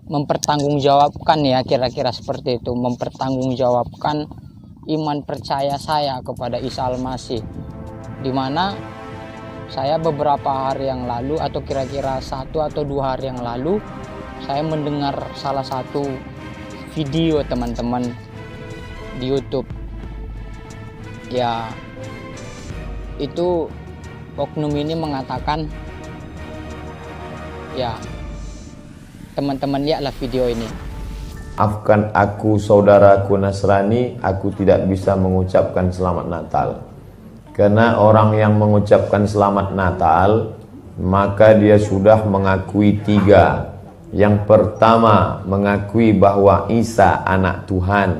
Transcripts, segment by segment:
mempertanggungjawabkan ya, kira-kira seperti itu, mempertanggungjawabkan iman percaya saya kepada Isa Al-Masih, dimana saya beberapa hari yang lalu atau kira-kira 1 atau 2 hari yang lalu saya mendengar salah satu video teman-teman di YouTube ya, itu oknum ini mengatakan ya, teman-teman lihatlah video ini. Maafkan aku saudaraku Nasrani, aku tidak bisa mengucapkan selamat Natal. Karena orang yang mengucapkan selamat Natal, maka dia sudah mengakui 3. Yang pertama, mengakui bahwa Isa anak Tuhan.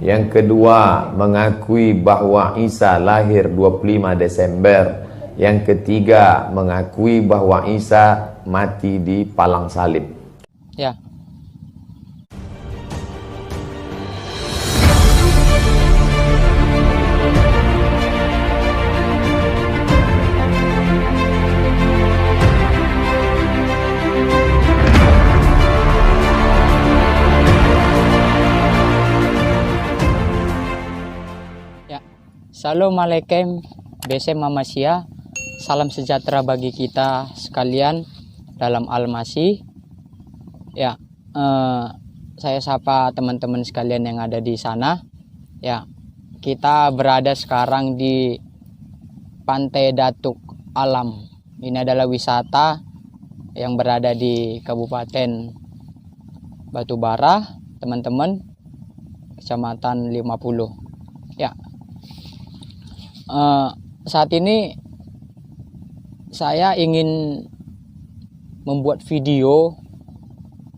Yang kedua, mengakui bahwa Isa lahir 25 Desember. Yang ketiga, mengakui bahwa Isa mati di palang salib. Ya. Assalamualaikum, Besem Mamasya. Salam sejahtera bagi kita sekalian dalam Al-Masih. Ya, saya sapa teman-teman sekalian yang ada di sana. Ya, kita berada sekarang di Pantai Datuk Alam. Ini adalah wisata yang berada di Kabupaten Batubara, teman-teman, Kecamatan 50. Ya. Saat ini saya ingin membuat video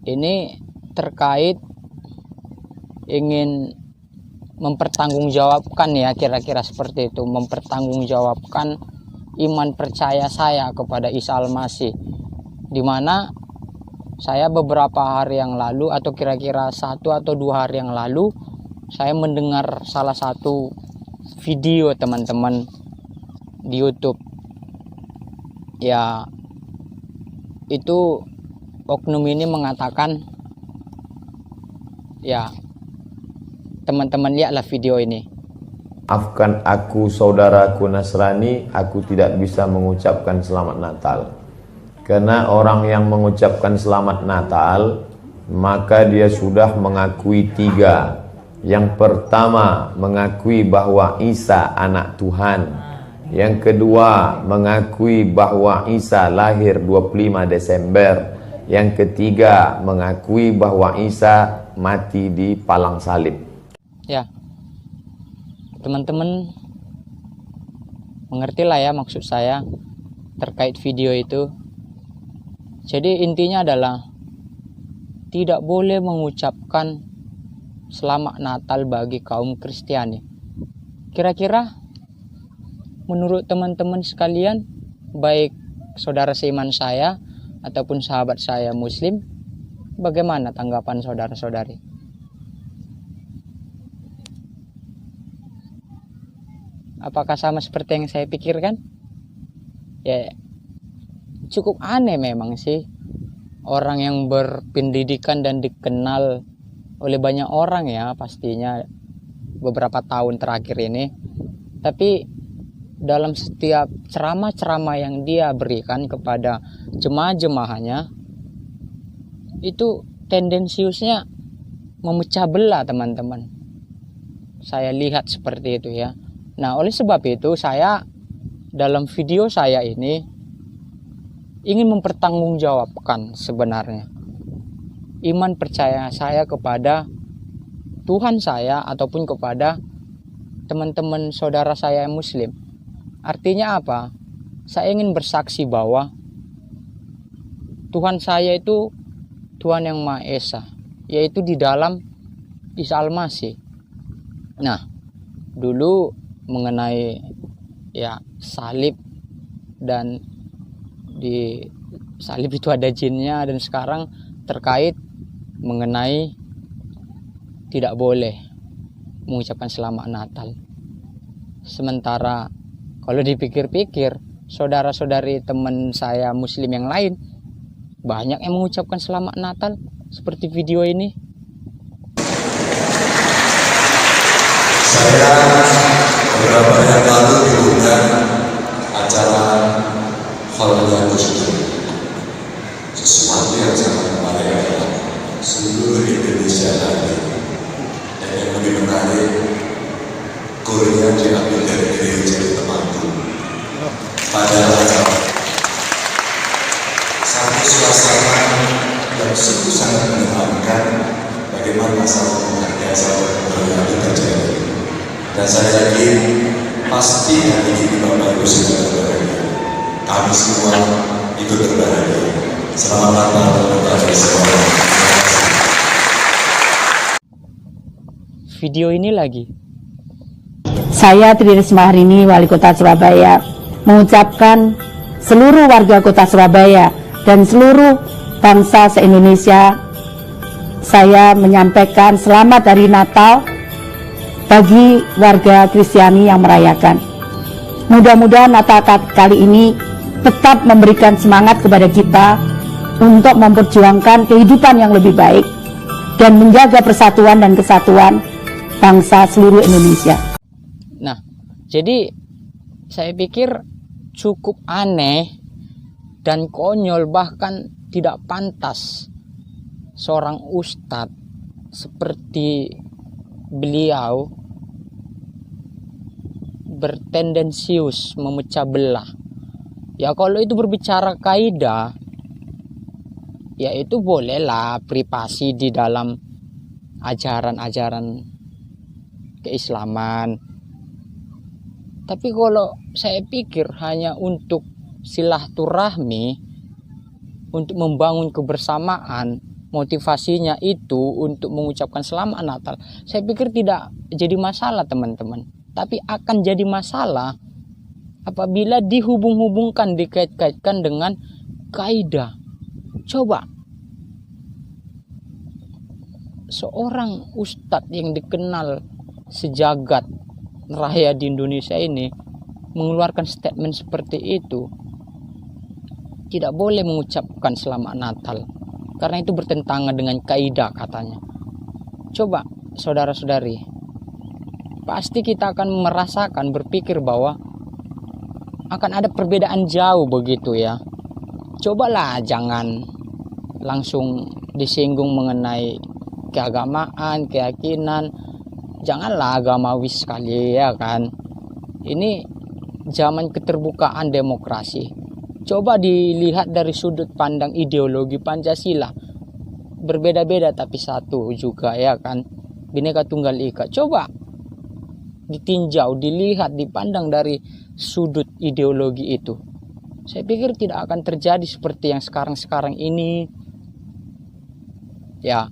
ini terkait ingin mempertanggungjawabkan ya, kira-kira seperti itu, mempertanggungjawabkan iman percaya saya kepada Isa Al-Masih, dimana saya beberapa hari yang lalu atau kira-kira 1 atau 2 hari yang lalu saya mendengar salah satu video teman-teman di YouTube ya, itu oknum ini mengatakan ya, teman-teman lihatlah video ini. Maafkan aku saudaraku Nasrani, aku tidak bisa mengucapkan selamat Natal. Karena orang yang mengucapkan selamat Natal, maka dia sudah mengakui 3. Yang pertama, mengakui bahwa Isa anak Tuhan. Yang kedua, mengakui bahwa Isa lahir 25 Desember. Yang ketiga, mengakui bahwa Isa mati di palang salib. Ya, teman-teman mengertilah ya maksud saya terkait video itu. Jadi intinya adalah tidak boleh mengucapkan selamat Natal bagi kaum Kristiani. Kira-kira menurut teman-teman sekalian, baik saudara seiman saya ataupun sahabat saya Muslim, bagaimana tanggapan saudara-saudari? Apakah sama seperti yang saya pikirkan? Ya, cukup aneh memang sih, orang yang berpendidikan dan dikenal oleh banyak orang ya pastinya beberapa tahun terakhir ini, tapi dalam setiap ceramah-ceramah yang dia berikan kepada jemaah-jemaahnya itu tendensiusnya memecah belah teman-teman. Saya lihat seperti itu ya. Nah, oleh sebab itu saya dalam video saya ini ingin mempertanggungjawabkan sebenarnya iman percaya saya kepada Tuhan saya ataupun kepada teman-teman saudara saya yang Muslim. Artinya apa? Saya ingin bersaksi bahwa Tuhan saya itu Tuhan yang Maha Esa, yaitu di dalam Isa Al-Masih. Nah, dulu mengenai ya salib, dan di salib itu ada jinnya, dan sekarang terkait mengenai tidak boleh mengucapkan selamat Natal. Sementara kalau dipikir-pikir, saudara-saudari teman saya Muslim yang lain banyak yang mengucapkan selamat Natal. seperti video ini? Saya beberapa hari yang lalu diundang acara Holnya Gus Dur, sesuatu yang sangat menarik, seluruh Indonesia hadir. Dan yang lebih menarik, kurnya diambil dari gereja di Temanggung. Padahal satu suasana yang sungguh sangat menyenangkan, bagaimana saling menghargai, saling berbagi terjadi. Dan saya yakin pasti hari ini Bapak Ibu sudah berbahagia. Kami semua ikut berbahagia. Selamat Natal untuk kami semua. Video ini lagi. Saya Tri Risma Harini, Wali Kota Surabaya, mengucapkan seluruh warga Kota Surabaya dan seluruh bangsa se-Indonesia, saya menyampaikan selamat hari Natal bagi warga Kristiani yang merayakan. Mudah-mudahan Natal kali ini tetap memberikan semangat kepada kita untuk memperjuangkan kehidupan yang lebih baik dan menjaga persatuan dan kesatuan bangsa seluruh Indonesia. Nah, jadi saya pikir cukup aneh dan konyol, bahkan tidak pantas seorang ustadz seperti beliau bertendensius memecah belah. Ya kalau itu berbicara kaidah, ya itu bolehlah privasi di dalam ajaran-ajaran keislaman. Tapi kalau saya pikir hanya untuk silaturahmi, untuk membangun kebersamaan, motivasinya itu untuk mengucapkan selamat Natal, saya pikir tidak jadi masalah teman-teman. Tapi akan jadi masalah apabila dihubung-hubungkan, dikait-kaitkan dengan kaidah. Coba seorang ustadz yang dikenal sejagat raya di Indonesia ini mengeluarkan statement seperti itu, tidak boleh mengucapkan selamat Natal karena itu bertentangan dengan kaidah katanya. Coba saudara-saudari, pasti kita akan merasakan, berpikir bahwa akan ada perbedaan jauh begitu ya. Cobalah jangan langsung disinggung mengenai keagamaan, keyakinan. Janganlah agamawi sekali ya kan. Ini zaman keterbukaan demokrasi. Coba dilihat dari sudut pandang ideologi Pancasila. Berbeda-beda tapi satu juga ya kan. Bhinneka Tunggal Ika. Coba ditinjau, dilihat, dipandang dari sudut ideologi itu. Saya pikir tidak akan terjadi seperti yang sekarang-sekarang ini. Ya,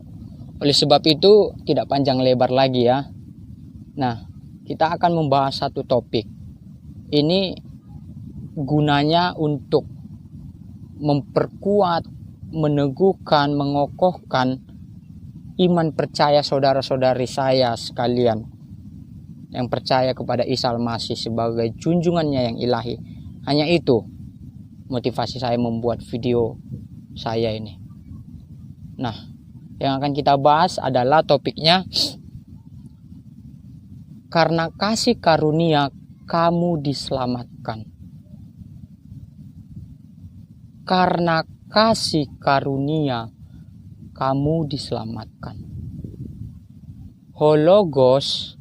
oleh sebab itu tidak panjang lebar lagi ya. Nah, kita akan membahas satu topik. Ini gunanya untuk memperkuat, meneguhkan, mengokohkan iman percaya saudara-saudari saya sekalian yang percaya kepada Isa Al-Masih sebagai junjungannya yang ilahi. Hanya itu motivasi saya membuat video saya ini. Nah, yang akan kita bahas adalah topiknya, karena kasih karunia kamu diselamatkan. Karena kasih karunia kamu diselamatkan. Hologos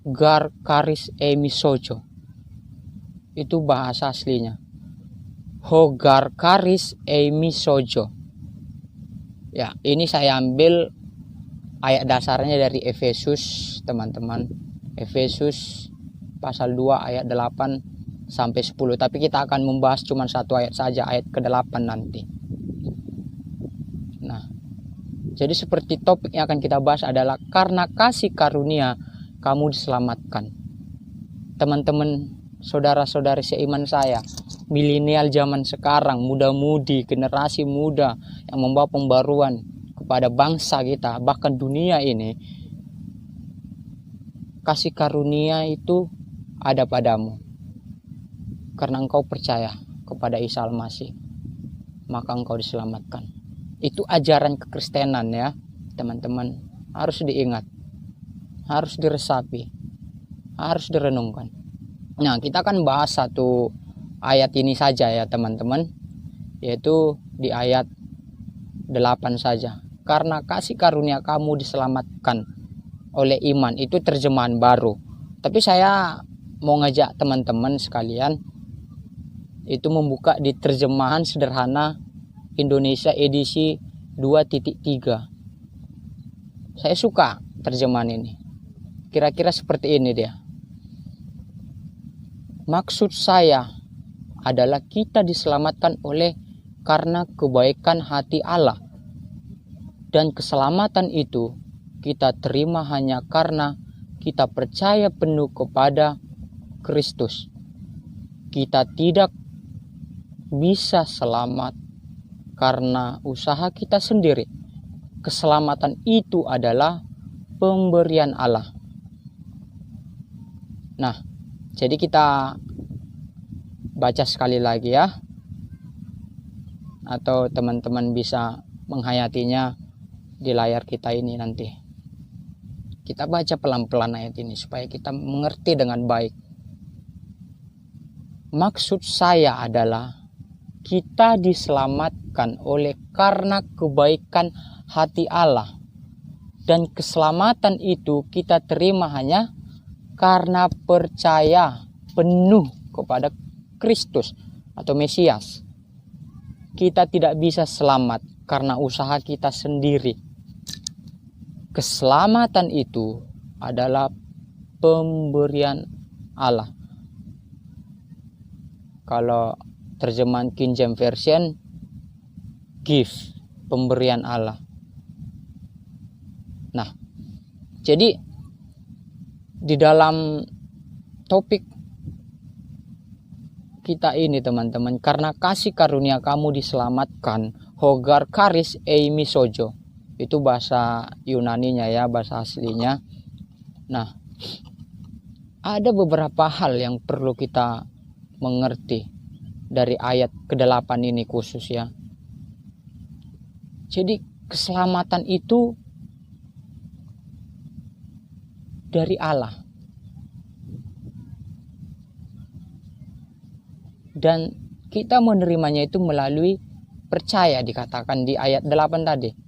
gar karis emisojo, itu bahasa aslinya. Hogar karis emisojo. Ya, ini saya ambil ayat dasarnya dari Efesus, teman-teman. Efesus pasal 2 ayat 8 sampai 10. Tapi kita akan membahas cuma satu ayat saja, ayat ke-8 nanti. Nah, jadi seperti topik yang akan kita bahas adalah karena kasih karunia kamu diselamatkan. Teman-teman, saudara-saudari seiman saya, milenial zaman sekarang, muda-mudi, generasi muda yang membawa pembaruan kepada bangsa kita, bahkan dunia ini, kasih karunia itu ada padamu karena engkau percaya kepada Isa Al-Masih, maka engkau diselamatkan. Itu ajaran kekristenan ya teman-teman, harus diingat, harus diresapi, harus direnungkan. Nah, kita akan bahas satu ayat ini saja ya teman-teman, yaitu di ayat 8 saja. Karena kasih karunia kamu diselamatkan oleh iman, itu terjemahan baru. Tapi saya mau ngajak teman-teman sekalian itu membuka di terjemahan sederhana Indonesia edisi 2.3. Saya suka terjemahan ini. Kira-kira seperti ini dia. Maksud saya adalah kita diselamatkan oleh karena kebaikan hati Allah. Dan keselamatan itu kita terima hanya karena kita percaya penuh kepada Kristus. Kita tidak bisa selamat karena usaha kita sendiri. Keselamatan itu adalah pemberian Allah. Nah, jadi kita baca sekali lagi ya, atau teman-teman bisa menghayatinya di layar kita ini nanti. Kita baca pelan-pelan ayat ini supaya kita mengerti dengan baik. Maksud saya adalah kita diselamatkan oleh karena kebaikan hati Allah. Dan keselamatan itu kita terima hanya karena percaya penuh kepada Kristus atau Mesias. Kita tidak bisa selamat karena usaha kita sendiri. Keselamatan itu adalah pemberian Allah. Kalau terjemahan King James Version, gift, pemberian Allah. Nah, jadi di dalam topik kita ini teman-teman, karena kasih karunia kamu diselamatkan, hogar karis eimi sojo. Itu bahasa Yunaninya ya, bahasa aslinya. Nah, ada beberapa hal yang perlu kita mengerti dari ayat ke-8 ini khusus ya. Jadi keselamatan itu dari Allah. Dan kita menerimanya itu melalui percaya, dikatakan di ayat 8 tadi.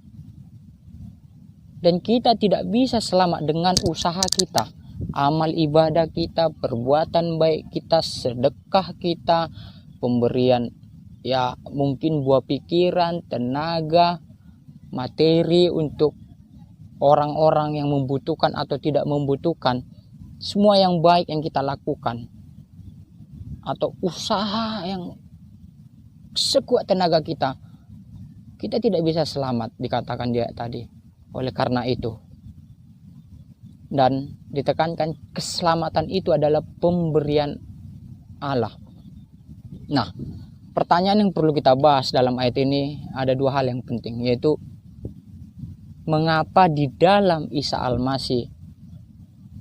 Dan kita tidak bisa selamat dengan usaha kita, amal ibadah kita, perbuatan baik kita, sedekah kita, pemberian ya mungkin buah pikiran, tenaga, materi untuk orang-orang yang membutuhkan atau tidak membutuhkan. Semua yang baik yang kita lakukan atau usaha yang sekuat tenaga kita tidak bisa selamat, dikatakan dia tadi. Oleh karena itu, dan ditekankan keselamatan itu adalah pemberian Allah. Nah, pertanyaan yang perlu kita bahas dalam ayat ini ada dua hal yang penting, yaitu mengapa di dalam Isa Al-Masih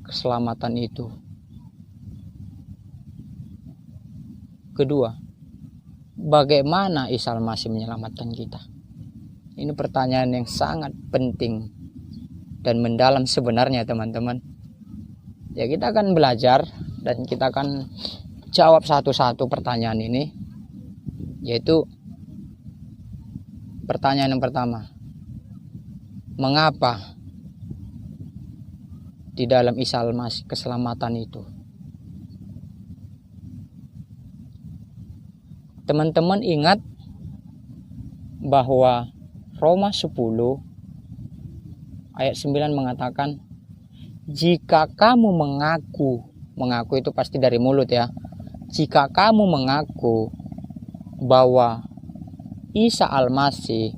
keselamatan itu. Kedua, bagaimana Isa Al-Masih menyelamatkan kita? Ini pertanyaan yang sangat penting dan mendalam sebenarnya teman-teman. Ya, kita akan belajar dan kita akan jawab satu-satu pertanyaan ini. Yaitu pertanyaan yang pertama. Mengapa di dalam Isa Al-Masih keselamatan itu? Teman-teman ingat bahwa Roma 10 ayat 9 mengatakan, jika kamu mengaku itu pasti dari mulut ya. Jika kamu mengaku bahwa Isa Al-Masih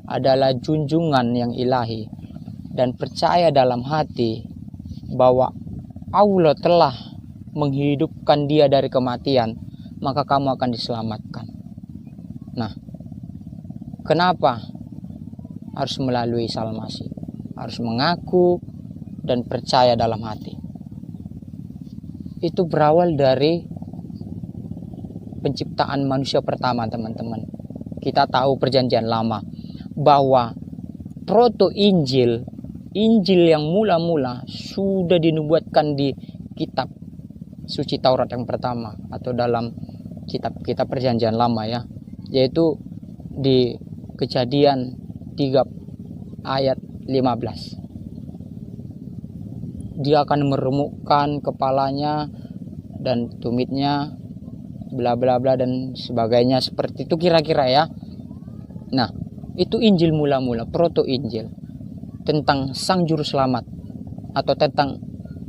adalah junjungan yang ilahi dan percaya dalam hati bahwa Allah telah menghidupkan dia dari kematian, maka kamu akan diselamatkan. Nah, kenapa harus melalui Isa Al-Masih? Harus mengaku dan percaya dalam hati. Itu berawal dari penciptaan manusia pertama, teman-teman. Kita tahu perjanjian lama bahwa proto Injil, Injil yang mula-mula sudah dinubuatkan di kitab suci Taurat yang pertama atau dalam kitab perjanjian lama ya, yaitu di Kejadian 3 ayat 15. Dia akan meremukkan kepalanya dan tumitnya, bla bla bla dan sebagainya, seperti itu kira-kira ya. Nah, itu Injil mula-mula, proto Injil, tentang Sang Juru Selamat atau tentang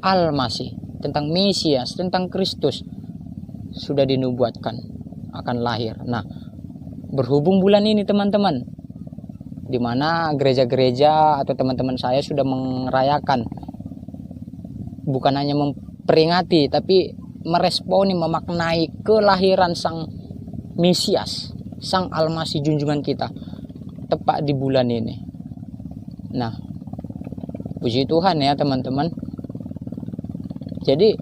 Al-Masih, tentang Mesias, tentang Kristus sudah dinubuatkan akan lahir. Nah, berhubung bulan ini teman-teman, di mana gereja-gereja atau teman-teman saya sudah merayakan, bukan hanya memperingati tapi meresponi, memaknai kelahiran Sang Mesias, Sang Al-Masih junjungan kita, tepat di bulan ini. Nah, puji Tuhan ya teman-teman. Jadi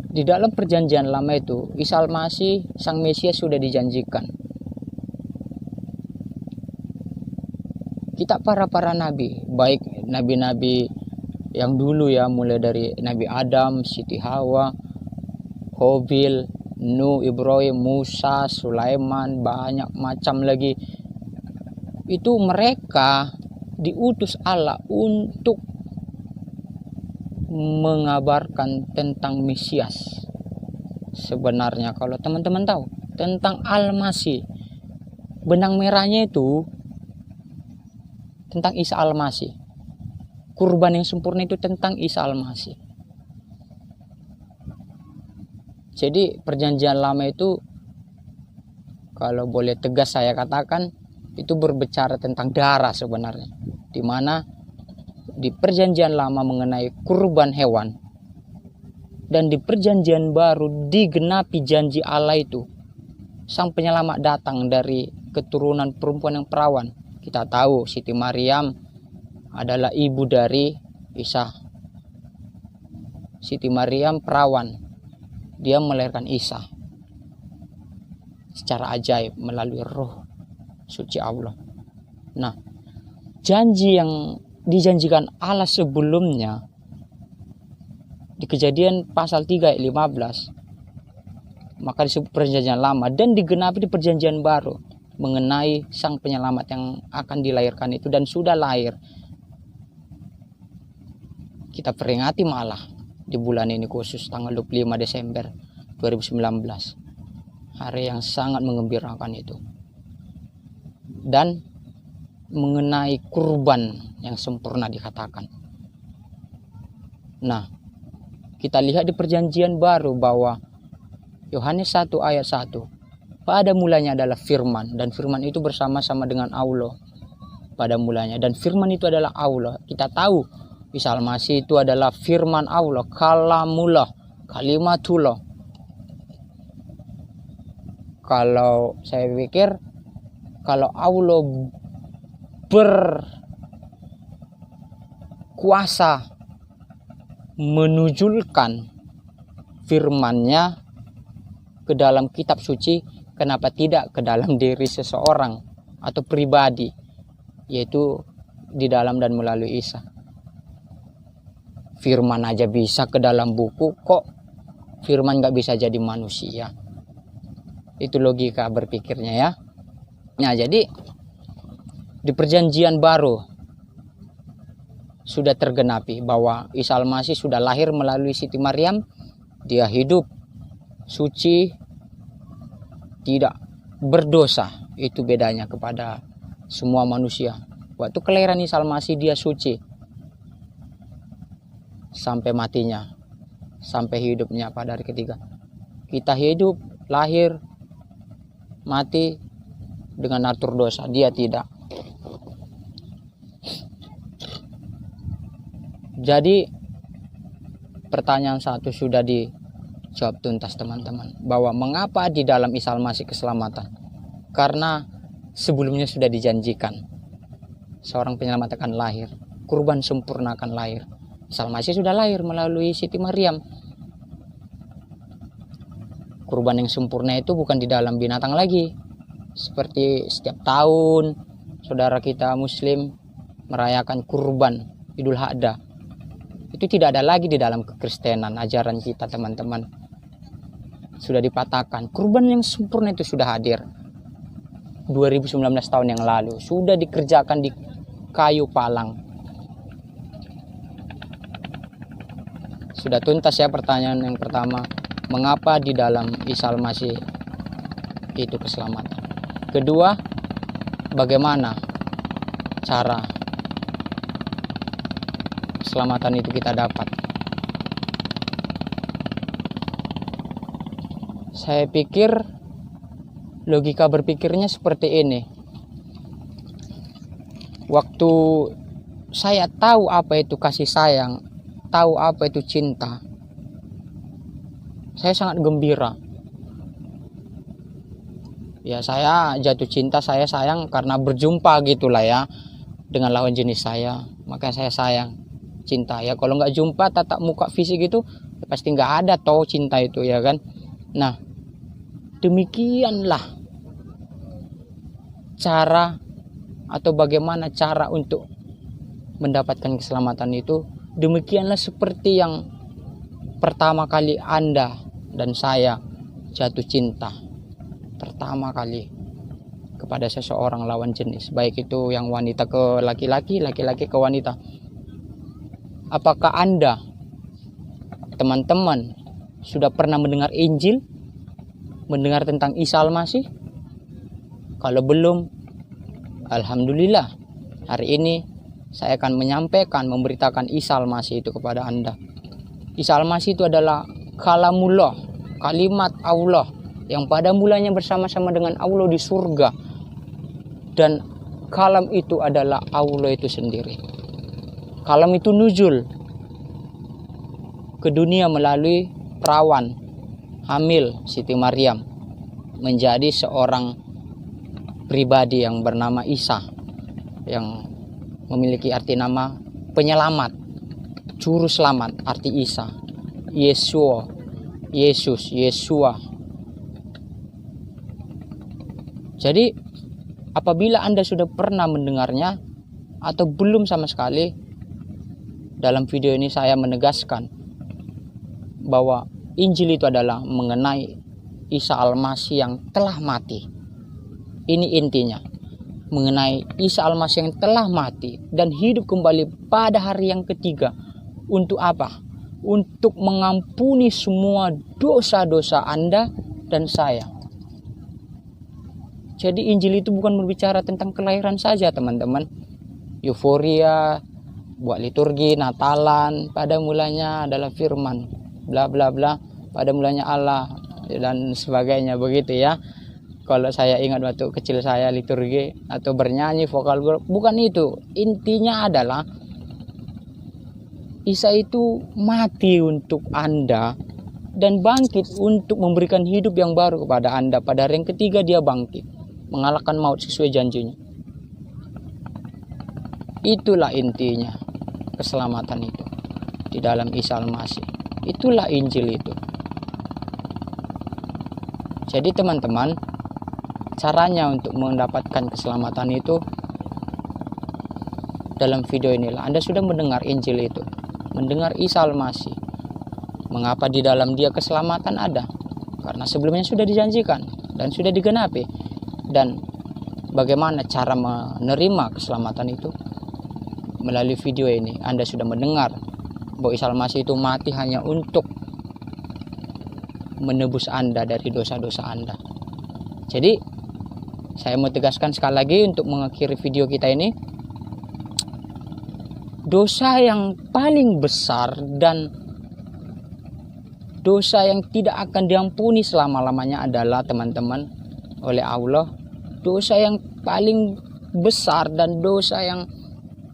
di dalam perjanjian lama itu Isa Al-Masih, Sang Mesias sudah dijanjikan. Kita para nabi, baik nabi-nabi yang dulu ya, mulai dari Nabi Adam, Siti Hawa, Hobil, Nuh, Ibrahim, Musa, Sulaiman, banyak macam lagi. Itu mereka diutus Allah untuk mengabarkan tentang Mesias. Sebenarnya kalau teman-teman tahu tentang Al-Masih, benang merahnya itu tentang Isa Al-Masih. Kurban yang sempurna itu tentang Isa Al-Masih. Jadi perjanjian lama itu, kalau boleh tegas saya katakan, itu berbicara tentang darah sebenarnya. Di mana di perjanjian lama mengenai kurban hewan, dan di perjanjian baru digenapi janji Allah itu. Sang penyelamat datang dari keturunan perempuan yang perawan. Kita tahu Siti Maryam adalah ibu dari Isa. Siti Maryam perawan, dia melahirkan Isa secara ajaib melalui Roh suci Allah. Nah, janji yang dijanjikan Allah sebelumnya di Kejadian pasal 3 ayat 15, maka disebut perjanjian lama, dan digenapi di perjanjian baru mengenai Sang Penyelamat yang akan dilahirkan itu, dan sudah lahir. Kita peringati malah di bulan ini khusus tanggal 25 Desember 2019, hari yang sangat menggembirakan itu. Dan mengenai kurban yang sempurna dikatakan. Nah, kita lihat di perjanjian baru bahwa Yohanes 1 ayat 1, pada mulanya adalah firman, dan firman itu bersama-sama dengan Allah pada mulanya, dan firman itu adalah Allah. Kita tahu Isa Al-Masih itu adalah firman Allah, kalamullah, kalimatullah. Kalau saya pikir, kalau Allah berkuasa menujulkan firman-Nya ke dalam kitab suci, kenapa tidak ke dalam diri seseorang atau pribadi, yaitu di dalam dan melalui Isa. Firman aja bisa ke dalam buku, kok firman gak bisa jadi manusia? Itu logika berpikirnya ya. Nah, jadi di perjanjian baru sudah tergenapi bahwa Isa Al-Masih sudah lahir melalui Siti Maryam. Dia hidup suci, tidak berdosa. Itu bedanya kepada semua manusia. Waktu kelahiran Isa Al-Masih dia suci sampai matinya, sampai hidupnya pada hari ketiga. Kita hidup, lahir, mati dengan atur dosa, dia tidak. Jadi pertanyaan satu sudah dijawab tuntas teman-teman, bahwa mengapa di dalam Isa Al-Masih keselamatan? Karena sebelumnya sudah dijanjikan seorang penyelamat akan lahir, kurban sempurna akan lahir. Isa Al-Masih sudah lahir melalui Siti Maryam. kurban yang sempurna itu bukan di dalam binatang lagi. Seperti setiap tahun saudara kita muslim merayakan kurban Idul Adha. Itu tidak ada lagi di dalam kekristenan ajaran kita, teman-teman. Sudah dipatahkan. Kurban yang sempurna itu sudah hadir 2019 tahun yang lalu. Sudah dikerjakan di kayu palang. Sudah tuntas ya pertanyaan yang pertama. Mengapa di dalam Isa Al-Masih itu keselamatan? Kedua, bagaimana cara keselamatan itu kita dapat? Saya pikir logika berpikirnya seperti ini. Waktu saya tahu apa itu kasih sayang, tahu apa itu cinta, saya sangat gembira. Ya, saya jatuh cinta, saya sayang karena berjumpa gitulah ya dengan lawan jenis saya, maka saya sayang, cinta. Ya kalau nggak jumpa tatap muka fisik itu ya pasti nggak ada toh cinta itu, ya kan. Nah, demikianlah cara atau bagaimana cara untuk mendapatkan keselamatan itu. Demikianlah seperti yang pertama kali Anda dan saya jatuh cinta pertama kali kepada seseorang lawan jenis, baik itu yang wanita ke laki-laki, laki-laki ke wanita. Apakah Anda, teman-teman, sudah pernah mendengar Injil, mendengar tentang Isa Al-Masih? Kalau belum, alhamdulillah, hari ini saya akan menyampaikan, memberitakan Isa Al-Masih itu kepada Anda. Isa Al-Masih itu adalah kalamullah, kalimat Allah yang pada mulanya bersama-sama dengan Allah di surga, dan kalam itu adalah Allah itu sendiri. Kalam itu nuzul ke dunia melalui perawan hamil Siti Maryam menjadi seorang pribadi yang bernama Isa, yang memiliki arti nama penyelamat, juru selamat, arti Isa, Yesua, Yesus, Yesua. Jadi apabila Anda sudah pernah mendengarnya atau belum sama sekali, dalam video ini saya menegaskan bahwa Injil itu adalah mengenai Isa Al-Masih yang telah mati. Ini intinya, mengenai Isa Al-Masih yang telah mati dan hidup kembali pada hari yang ketiga. Untuk apa? Untuk mengampuni semua dosa-dosa Anda dan saya. Jadi Injil itu bukan berbicara tentang kelahiran saja, teman-teman. Euforia, buat liturgi, Natalan, pada mulanya adalah firman, bla bla bla, pada mulanya Allah, dan sebagainya, begitu ya. Kalau saya ingat waktu kecil saya liturgi atau bernyanyi vokal grup, bukan itu. Intinya adalah Isa itu mati untuk Anda dan bangkit untuk memberikan hidup yang baru kepada Anda. Pada hari yang ketiga dia bangkit, mengalahkan maut sesuai janjinya. Itulah intinya keselamatan itu di dalam Isa Al-Masih. Itulah Injil itu. Jadi teman-teman, caranya untuk mendapatkan keselamatan itu dalam video inilah. Anda sudah mendengar Injil itu, mendengar Isa Al-Masih. Mengapa di dalam dia keselamatan ada? Karena sebelumnya sudah dijanjikan dan sudah digenapi. Dan bagaimana cara menerima keselamatan itu? Melalui video ini Anda sudah mendengar bahwa Isa Al-Masih itu mati hanya untuk menebus Anda dari dosa-dosa Anda. Jadi saya mau tegaskan sekali lagi untuk mengakhiri video kita ini, dosa yang paling besar dan dosa yang tidak akan diampuni selama-lamanya adalah, teman-teman, oleh Allah. Dosa yang paling besar dan dosa yang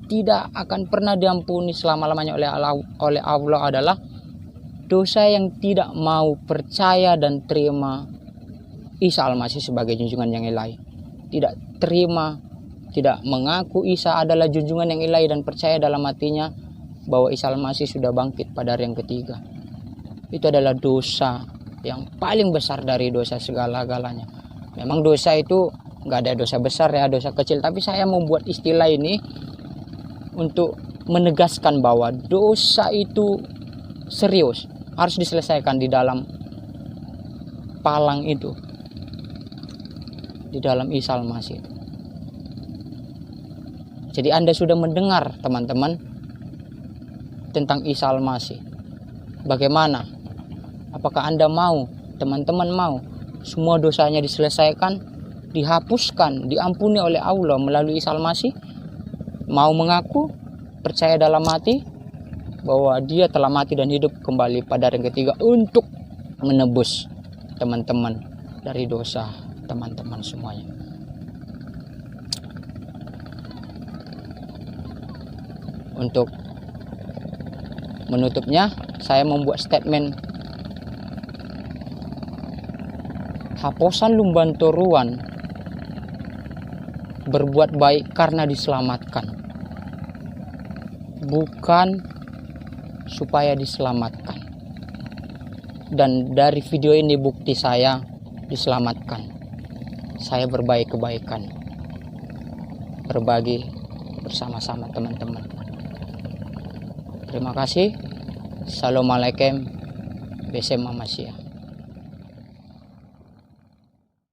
tidak akan pernah diampuni selama-lamanya oleh Allah adalah dosa yang tidak mau percaya dan terima Isa Al-Masih sebagai junjungan yang ilahi. Tidak terima, tidak mengaku Isa adalah junjungan yang ilahi dan percaya dalam hatinya bahwa Isa Al-Masih sudah bangkit pada hari yang ketiga. Itu adalah dosa yang paling besar dari dosa segala-galanya. Memang dosa itu nggak ada dosa besar ya, dosa kecil, tapi saya membuat istilah ini untuk menegaskan bahwa dosa itu serius, harus diselesaikan di dalam palang itu, di dalam Isa Al-Masih. Jadi Anda sudah mendengar teman-teman tentang Isa Al-Masih. Bagaimana? Apakah Anda mau, teman-teman mau semua dosanya diselesaikan, dihapuskan, diampuni oleh Allah melalui Isa Al-Masih? Mau mengaku, percaya dalam hati bahwa dia telah mati dan hidup kembali pada hari ketiga untuk menebus teman-teman dari dosa teman-teman semuanya. Untuk menutupnya, saya membuat statement haposan lumban toruan berbuat baik karena diselamatkan, bukan supaya diselamatkan. Dan dari video ini bukti saya diselamatkan. Saya berbaik kebaikan, berbagi bersama-sama teman-teman. Terima kasih. Assalamualaikum. Besem Mamasya.